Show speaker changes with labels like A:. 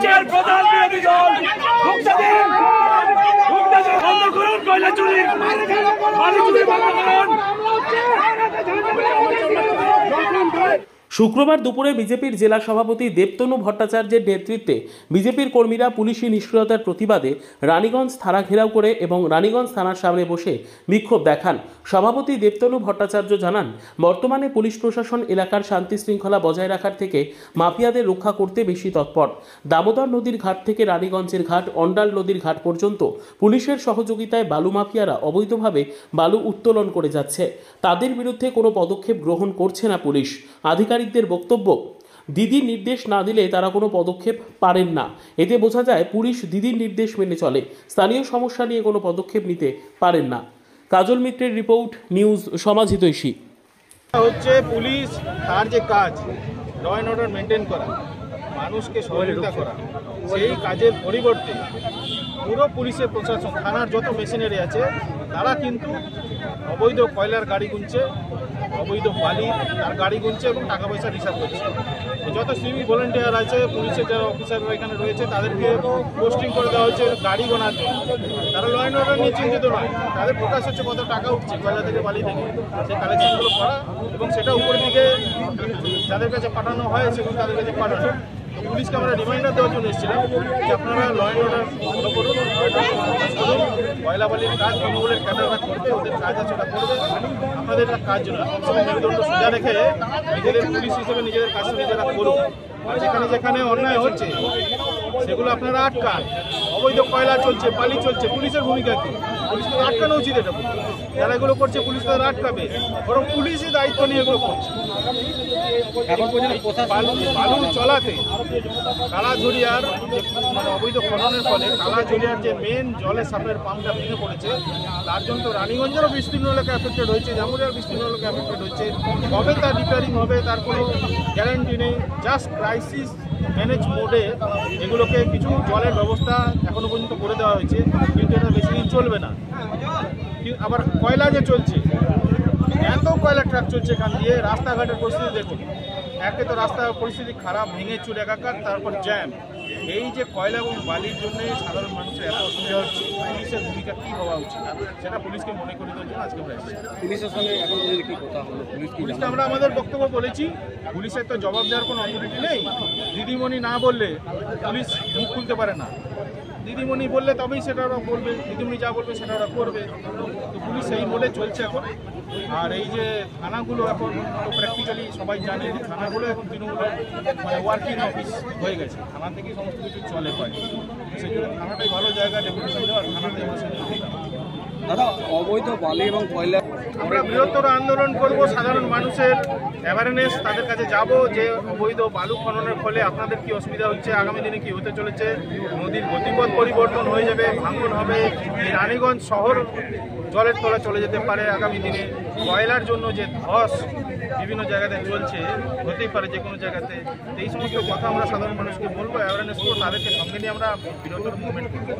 A: রাজ্যের প্রধান বিরোধী দল বন্ধ করুন, কয়লা চুরি বন্ধ করুন।
B: শুক্রবার দুপুরে বিজেপির জেলা সভাপতি দেবতনু ভট্টাচার্যের নেতৃত্বে বিজেপির কর্মীরা পুলিশি নিষ্ক্রিয়তার প্রতিবাদে রানীগঞ্জ থানা ঘেরাও করে এবং রানীগঞ্জ থানার সামনে বসে বিক্ষোভ দেখান। সভাপতি দেবতনু ভট্টাচার্য জানান, বর্তমানে পুলিশ প্রশাসন এলাকার শান্তি শৃঙ্খলা বজায় রাখার থেকে মাফিয়াদের রক্ষা করতে বেশি তৎপর। দামোদর নদীর ঘাট থেকে রানীগঞ্জের ঘাট, অন্ডাল নদীর ঘাট পর্যন্ত পুলিশের সহযোগিতায় বালু মাফিয়ারা অবৈধভাবে বালু উত্তোলন করে যাচ্ছে। তাদের বিরুদ্ধে কোনো পদক্ষেপ গ্রহণ করছে না পুলিশ। আধিকারিকদের বক্তব্য, দিদির নির্দেশ না দিলে তারা কোনো পদক্ষেপ পারেন না। এতে বোঝা যায় পুলিশ দিদির নির্দেশ মেনে চলে, স্থানীয় সমস্যা নিয়ে কোনো পদক্ষেপ নিতে পারেন না। কাজল মিত্রের রিপোর্ট, নিউজ সমাজ হিতৈষী।
C: হচ্ছে পুলিশ তার যে কাজ ল অ্যান্ড অর্ডার মেনটেন করা, মানুষকে সহযোগিতা করা, সেই কাজের পরিবর্তে পুরো পুলিশের প্রশাসন, থানার যত মেশিনারি আছে তারা কিন্তু অবৈধ কয়লার গাড়ি গুনছে, অবৈধ বালি তার গাড়ি গুনছে এবং টাকা পয়সা হিসাব করছে। যত সিভিক ভলেন্টিয়ার আছে, পুলিশের যারা অফিসাররা এখানে রয়েছে, তাদেরকে পোস্টিং করে দেওয়া হচ্ছে গাড়ি গোনার জন্য। তারা ল অ্যান্ড অর্ডার নিয়ে চিন্তিত নয়, তাদের ফোকাস হচ্ছে কত টাকা উঠছে কয়লা থেকে, বালি থেকে, সেই কালেকশনগুলো করা এবং সেটা উপরের দিকে যাদের কাছে পাঠানো হয় সেগুলো তাদের কাছে পাঠানো। পুলিশকে আমরা রিমাইন্ডার দেওয়ার জন্য এসেছিলাম যে আপনারা ল অ্যান্ড অর্ডার ফলো করুন, কয়লা বালির কাজ তৃণমূলের ক্যাডাররা করবে, ওদের কাজ আছে ওটা করবে, আপনাদের কাজ জন্য মেরুদণ্ড সোজা রেখে নিজেদের পুলিশ হিসেবে নিজেদের কাজ নিজেরা করুন। আর যেখানে যেখানে অন্যায় হচ্ছে সেগুলো আপনারা আটকান। অবৈধ কয়লা চলছে, বালি চলছে, পুলিশের ভূমিকা কি? পুলিশকে আটকানো উচিত। এটা যারা এগুলো করছে পুলিশ তারা আটকাবে, বরং পুলিশই দায়িত্ব নিয়ে এগুলো করছে। এখন পর্যন্ত বালু চলাতে কালাঝরিয়ার মানে অবৈধ খননের ফলে কালাঝরিয়ার যে মেন জলের সাপ্লাইয়ের পাম্পটা ভেঙে পড়েছে, তার জন্য তো রানীগঞ্জেরও বিস্তীর্ণ এলাকা এফেক্টেড হয়েছে, জামুরিয়ার বিস্তীর্ণ এলাকা এফেক্টেড হচ্ছে। কবে তার রিপেয়ারিং হবে তার কোনো গ্যারান্টি নেই। জাস্ট ক্রাইসিস ম্যানেজ মোডে এগুলোকে কিছু জলের ব্যবস্থা এখনো পর্যন্ত করে দেওয়া হয়েছে, কিন্তু এটা বেশি দিন চলবে না। আবার কয়লা যে চলছে, এত কয়লা ট্রাক চলছে এখান দিয়ে, রাস্তাঘাটের পরিস্থিতি দেখুন। একে তো রাস্তার পরিস্থিতি খারাপ, ভেঙে চুর একাকার, তারপর জ্যাম। এই যে কয়লা এবং বালির জন্য সাধারণ মানুষের এত অসুবিধা হচ্ছে, পুলিশের ভূমিকা কী হওয়া উচিত সেটা পুলিশকে মনে করে দেওয়ার জন্য আজকে আমরা এসেছি।
D: পুলিশের সঙ্গে এখন কি কথা হলো?
C: পুলিশকে আমরা আমাদের বক্তব্য বলেছি, পুলিশের তো জবাব দেওয়ার কোনো অথরিটি নেই। দিদিমণি না বললে পুলিশ মুখ খুলতে পারে না, দিদিমণি বললে তবেই সেটা ওরা বলবে, দিদিমণি যা বলবে সেটা ওরা করবে। তো পুলিশ সেই মোডে চলছে এখন। আর এই যে থানাগুলো এখন তো প্র্যাকটিক্যালি সবাই জানে যে থানাগুলো এখন তৃণমূলের মানে ওয়ার্কিং অফিস হয়ে গেছে, থানা থেকেই সমস্ত কিছু চলে পায়। সেই জন্য থানাটাই ভালো জায়গা ডেপুটেশন দেওয়ার, থানাটাই আমরা
D: দাদা, অবৈধ বালি এবং কয়লা
C: আমরা বৃহত্তর আন্দোলন করব, সাধারণ মানুষের অ্যাওয়ারনেস তাদের কাছে যাব যে অবৈধ বালু খননের ফলে আপনাদের কি অসুবিধা হচ্ছে, আগামী দিনে কি হতে চলেছে, নদীর গতিপথ পরিবর্তন হয়ে যাবে, ভাঙন হবে, এই রানীগঞ্জ শহর জলের তলায় চলে যেতে পারে আগামী দিনে। কয়লার জন্য যে ধস বিভিন্ন জায়গাতে চলছে, হতেই পারে যে কোনো জায়গাতে। এই সমস্ত কথা আমরা সাধারণ মানুষকে বলবো, অ্যাওয়ারনেস করবো, তাদেরকে সঙ্গে নিয়ে আমরা বৃহত্তর মুভমেন্ট করবো।